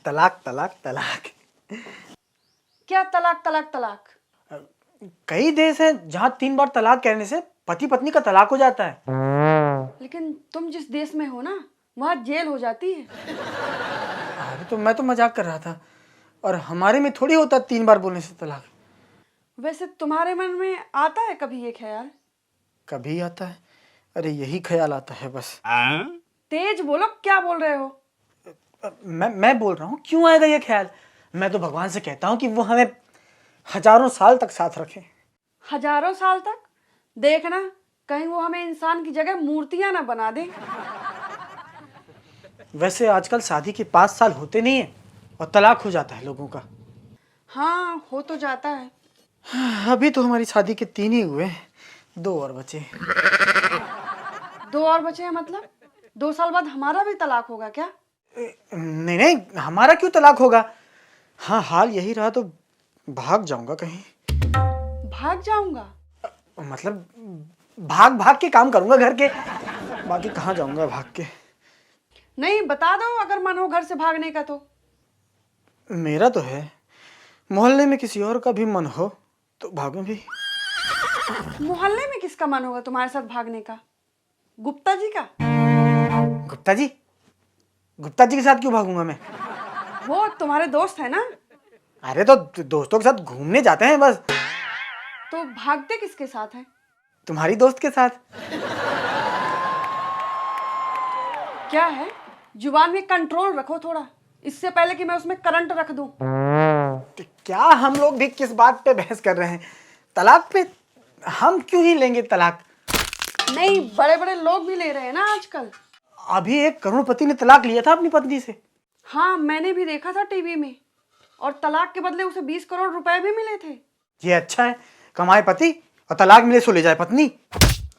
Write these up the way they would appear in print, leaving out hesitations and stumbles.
तलाक तलाक तलाक। क्या तलाक तलाक तलाक? कई देश हैं जहाँ 3 बार तलाक कहने से पति पत्नी का तलाक हो जाता है। लेकिन तुम जिस देश में हो ना, वहाँ जेल हो जाती है। अरे तो मैं तो मजाक कर रहा था, और हमारे में थोड़ी होता 3 बार बोलने से तलाक। वैसे तुम्हारे मन में आता है कभी ये ख्याल? कभी आता है, अरे यही ख्याल आता है बस। तेज बोलो, क्या बोल रहे हो? मैं बोल रहा हूँ क्यों आएगा ये ख्याल। मैं तो भगवान से कहता हूँ कि वो हमें हजारों साल तक साथ रखे। हजारों साल तक? देखना कहीं वो हमें इंसान की जगह मूर्तियां ना बना दे। वैसे आजकल शादी के 5 साल होते नहीं है और तलाक हो जाता है लोगों का। हाँ, हो तो जाता है। अभी तो हमारी शादी के 3 ही हुए, 2 और बचे। 2 और बचे हैं मतलब 2 साल बाद हमारा भी तलाक होगा क्या? नहीं नहीं, हमारा क्यों तलाक होगा। हाँ, हाल यही रहा तो भाग जाऊंगा कहीं। भाग जाऊंगा? मतलब भाग भाग के काम करूंगा घर के, बाकी कहाँ जाऊंगा भाग के। नहीं, बता दो अगर मन हो घर से भागने का तो। मेरा तो है, मोहल्ले में किसी और का भी मन हो तो भागूं भी। मोहल्ले में किसका मन होगा तुम्हारे साथ भागने का? गुप्ता जी का? गुप्ता जी? गुप्ता जी के साथ क्यों भागूंगा मैं? वो तुम्हारे दोस्त है ना? अरे तो दोस्तों के साथ घूमने जाते हैं बस। तो भागते किसके साथ हैं? तुम्हारी दोस्त के साथ। क्या है, जुबान में कंट्रोल रखो थोड़ा, इससे पहले कि मैं उसमें करंट रख दूं। तो क्या हम लोग भी किस बात पे बहस कर रहे हैं? तलाक पे हम क्यों ही लेंगे तलाक? नहीं, बड़े बड़े लोग भी ले रहे हैं ना आजकल। अभी एक करोड़पति ने तलाक लिया था अपनी पत्नी से। हाँ, मैंने भी देखा था टीवी में, और तलाक के बदले उसे 20 करोड़ रुपए भी मिले थे। ये अच्छा है, कमाए पति और तलाक मिले सो ले जाए पत्नी।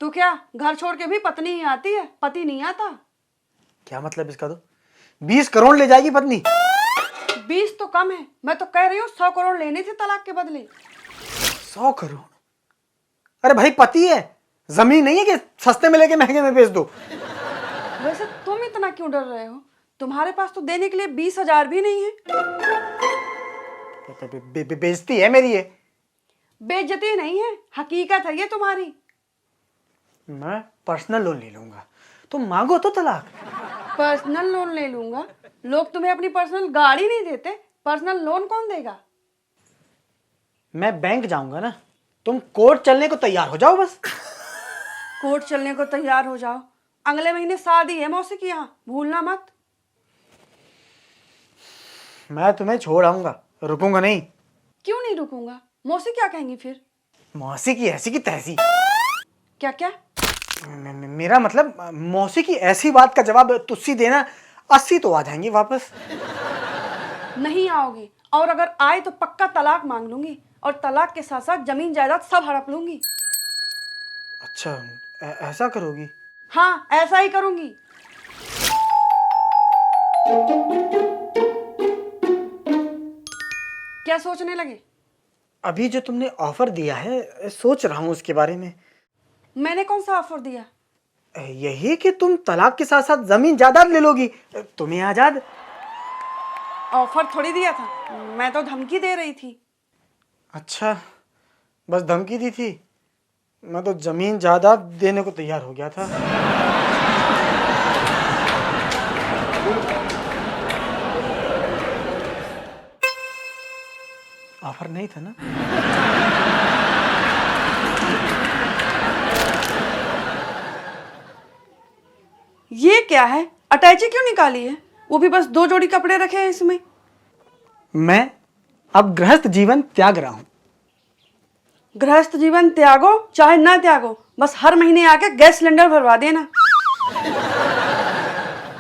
तो क्या घर छोड़ के भी पत्नी ही आती है, पति नहीं आता? क्या मतलब इसका? तो 20 करोड़ ले जाएगी पत्नी? 20 तो कम है, मैं तो कह रही हूँ 100 करोड़ लेने थे तलाक के बदले। 100 करोड़? अरे भाई पति है, जमीन नहीं है कि सस्ते में लेके महंगे में बेच दो। वैसे तुम इतना क्यों डर रहे हो? तुम्हारे पास तो देने के लिए 20,000 भी नहीं है। बेइज्जती है मेरी ये। बेइज्जती नहीं है, हकीकत है ये तुम्हारी। मैं पर्सनल लोन ले लूंगा, तुम मांगो तो तलाक। पर्सनल लोन ले लूंगा? लोग तुम्हें अपनी पर्सनल गाड़ी नहीं देते, पर्सनल लोन कौन देगा? मैं बैंक जाऊंगा ना, तुम कोर्ट चलने को तैयार हो जाओ बस। कोर्ट चलने को तैयार हो जाओ? अगले महीने शादी है मौसी की यहाँ, भूलना मत। मैं तुम्हें छोड़ आऊंगा, रुकूंगा नहीं। क्यों नहीं रुकूंगा? मौसी क्या कहेंगी फिर? मौसी की ऐसी की तैसी। क्या क्या? मेरा मतलब मौसी की ऐसी बात का जवाब तुझसे देना 80 तो आ जाएंगे वापस। नहीं आओगे, और अगर आए तो पक्का तलाक मांग लूंगी, और तलाक के साथ साथ जमीन जायदाद सब हड़प लूंगी। अच्छा, ऐसा करोगी? हाँ, ऐसा ही करूंगी। क्या सोचने लगे? अभी जो तुमने ऑफर दिया है, सोच रहा हूँ उसके बारे में। मैंने कौन सा ऑफर दिया? यही कि तुम तलाक के साथ साथ जमीन जायदाद ले लोगी, तुम्हें आजाद। ऑफर थोड़ी दिया था, मैं तो धमकी दे रही थी। अच्छा, बस धमकी दी थी? मैं तो जमीन जायदाद देने को तैयार हो गया था। ऑफर नहीं था ना? ये क्या है, अटैची क्यों निकाली है? वो भी बस 2 जोड़ी कपड़े रखे हैं इसमें। मैं अब गृहस्थ जीवन त्याग रहा हूं। गृहस्थ जीवन त्यागो चाहे ना त्यागो, बस हर महीने आके गैस सिलेंडर भरवा देना।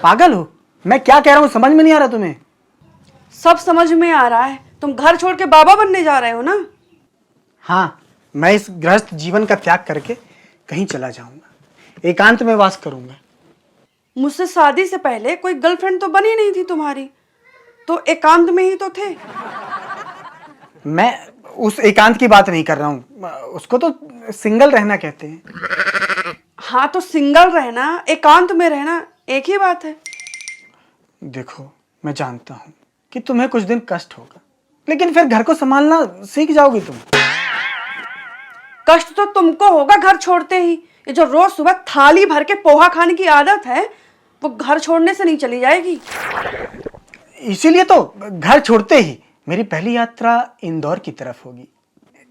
पागल हो? मैं क्या कह रहा हूं समझ में नहीं आ रहा तुम्हें? सब समझ में आ रहा है, तुम घर छोड़ के बाबा बनने जा रहे हो ना? हाँ, मैं इस गृहस्थ जीवन का त्याग करके कहीं चला जाऊंगा, एकांत में वास करूंगा। मुझसे शादी से पहले कोई गर्लफ्रेंड तो बनी नहीं थी तुम्हारी, तो एकांत में ही तो थे। मैं उस एकांत की बात नहीं कर रहा हूँ, उसको तो सिंगल रहना कहते हैं। हाँ, तो सिंगल रहना एकांत में रहना एक ही बात है। देखो, मैं जानता हूँ कि तुम्हें कुछ दिन कष्ट होगा, लेकिन फिर घर को संभालना सीख जाओगी तुम। कष्ट तो तुमको होगा घर छोड़ते ही। ये जो रोज सुबह थाली भर के पोहा खाने की आदत है, वो घर छोड़ने से नहीं चली जाएगी। इसीलिए तो घर छोड़ते ही मेरी पहली यात्रा इंदौर की तरफ होगी।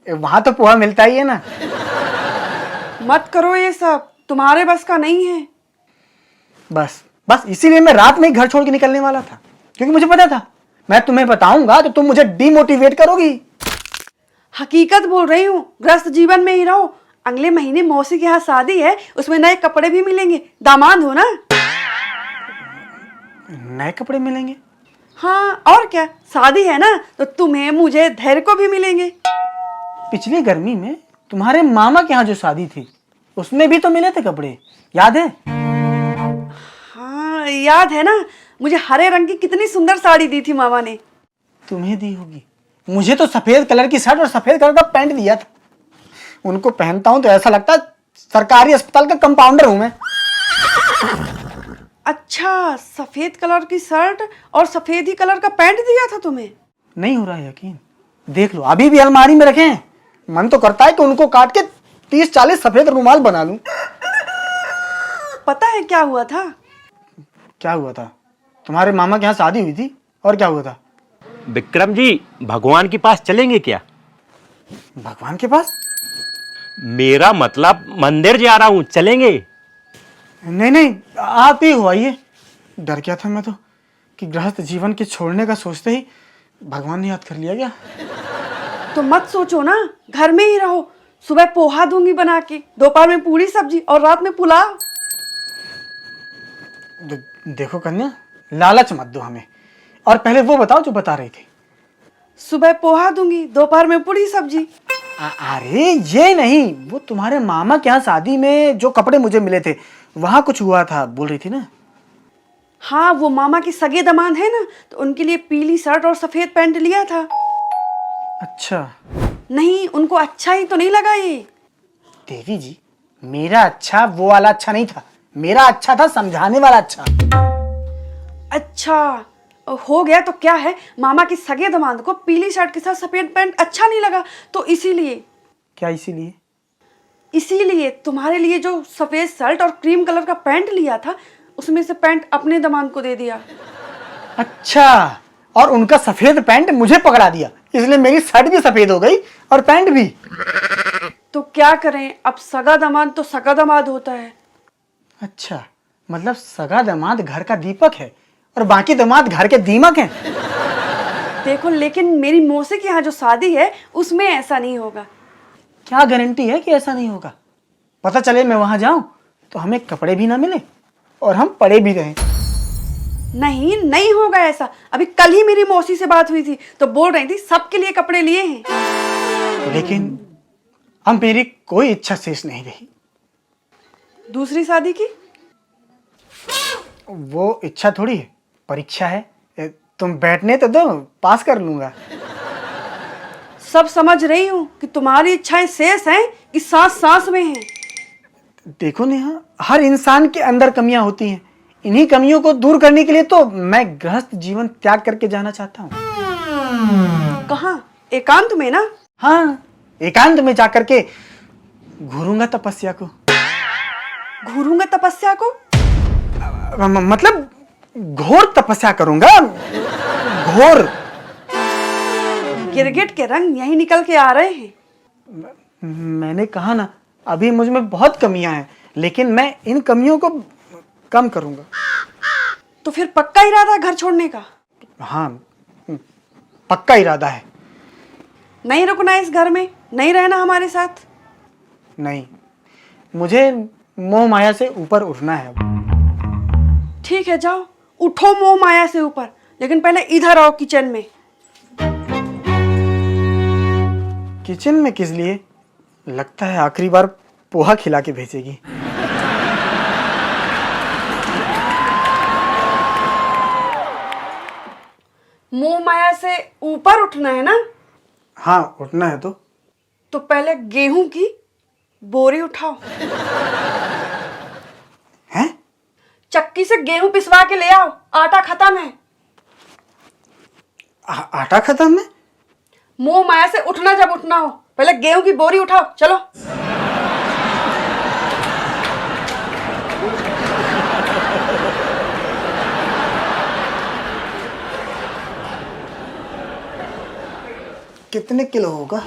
वहां तो पोहा मिलता ही है ना। मत करो ये सब, तुम्हारे बस का नहीं है। बस बस इसीलिए मैं रात में ही घर छोड़ के निकलने वाला था, क्योंकि मुझे पता था मैं तुम्हें बताऊंगा तो तुम मुझे डिमोटिवेट करोगी। हकीकत बोल रही हूँ, गृहस्थ जीवन में ही रहो। अगले महीने मौसी के यहाँ शादी है, उसमें नए कपड़े भी मिलेंगे। दामाद हो ना। नए कपड़े मिलेंगे? हाँ और क्या, शादी है ना तो तुम्हें मुझे धैर्य को भी मिलेंगे। पिछली गर्मी में तुम्हारे मामा के यहाँ जो शादी थी उसमें भी तो मिले थे कपड़े, याद है? हाँ याद है ना, मुझे हरे रंग की कितनी सुंदर साड़ी दी थी मामा ने। तुम्हें दी होगी, मुझे तो सफेद कलर की शर्ट और सफेद कलर का पैंट दिया था। उनको पहनता हूं तो ऐसा लगता है सरकारी अस्पताल का कंपाउंडर हूं मैं। अच्छा, सफेद कलर की शर्ट और सफेद ही कलर का पैंट दिया था तुम्हें? नहीं हो रहा है यकीन? देख लो, अभी भी अलमारी में रखे हैं। मन तो करता है कि उनको काट के 30-40 सफेद रुमाल बना लूं। पता है क्या हुआ था? क्या हुआ था? तुम्हारे मामा के यहाँ शादी हुई थी, और क्या हुआ था? विक्रम जी, भगवान के पास चलेंगे क्या? भगवान के पास? मेरा मतलब मंदिर जा रहा हूं, चलेंगे? नहीं नहीं, आप ही हो, आइए। डर गया था मैं तो कि गृहस्थ जीवन के छोड़ने का सोचते ही भगवान ने याद कर लिया क्या। तो मत सोचो ना, घर में ही रहो। सुबह पोहा दूंगी बना के, दोपहर में पूरी सब्जी और रात में पुलाव। देखो कन्या, लालच मत दो हमें, और पहले वो बताओ जो बता रही थी। सुबह पोहा दूंगी, दोपहर में पूरी सब्जी। अरे ये नहीं, वो तुम्हारे मामा के यहाँ शादी में जो कपड़े मुझे मिले थे वहां कुछ हुआ था बोल रही थी ना। हाँ, वो मामा की सगे दामाद है ना, तो उनके लिए पीली शर्ट और सफेद पैंट लिया था। अच्छा। नहीं, उनको अच्छा ही तो नहीं लगा ये। देवी जी, मेरा अच्छा वो वाला अच्छा नहीं था, मेरा अच्छा था समझाने वाला अच्छा। अच्छा हो गया तो क्या है, मामा की सगे दामाद को पीली शर्ट के साथ सफेद पैंट अच्छा नहीं लगा, तो इसीलिए। क्या इसीलिए? इसीलिए तुम्हारे लिए जो सफेद शर्ट और क्रीम कलर का पैंट लिया था, उसमें से पैंट अपने दामाद को दे दिया। अच्छा, और उनका सफेद पैंट मुझे पकड़ा दिया, इसलिए मेरी शर्ट भी सफेद हो गई और पैंट भी। तो क्या करें, अब सगा दामाद तो सगा दामाद होता है। अच्छा, मतलब सगा दामाद घर का दीपक है और बाकी दामाद घर के दीमक हैं। देखो, लेकिन मेरी मौसी के यहाँ जो शादी है उसमें ऐसा नहीं होगा। क्या गारंटी है कि ऐसा नहीं होगा? पता चले मैं वहां जाऊं तो हमें कपड़े भी ना मिले और हम पड़े भी रहें। नहीं, नहीं होगा ऐसा। अभी कल ही मेरी मौसी से बात हुई थी, तो बोल रही थी सबके लिए कपड़े लिए हैं। लेकिन अब मेरी कोई इच्छा शेष नहीं रही। दूसरी शादी की? वो इच्छा थोड़ी है, परीक्षा है। तुम बैठने तो दो, पास कर लूंगा। सब समझ रही हूँ कि तुम्हारी इच्छाएं शेष हैं कि सांस सांस में हैं। देखो नेहा, हर इंसान के अंदर कमियां होती हैं। इन्हीं कमियों को दूर करने के लिए तो मैं गृहस्थ जीवन त्याग करके जाना चाहता हूँ। कहाँ? एकांत में ना? हाँ, एकांत में जाकर के घूरूंगा तपस्या को। घूरूंगा तपस्या को? मतलब घोर तपस्या करूंगा, घोर। गिरगिट के रंग यही निकल के आ रहे हैं। मैंने कहा ना, अभी मुझ में बहुत कमियां हैं, लेकिन मैं इन कमियों को कम करूंगा। तो फिर पक्का इरादा है घर छोड़ने का? हाँ, पक्का इरादा है। नहीं रुकना इस घर में, नहीं रहना हमारे साथ? नहीं, मुझे मोह माया से ऊपर उठना है अब। ठीक है, जाओ उठो मोह माया से ऊपर, लेकिन पहले इधर आओ किचन में। किचन में किस लिए? लगता है आखिरी बार पोहा खिला के भेजेगी। मोह माया से ऊपर उठना है ना? हाँ, उठना है तो पहले गेहूं की बोरी उठाओ। हैं? चक्की से गेहूं पिसवा के ले आओ, आटा खत्म है। आटा खत्म है? मोह माया से उठना जब उठना हो, पहले गेहूं की बोरी उठाओ, चलो। कितने किलो होगा?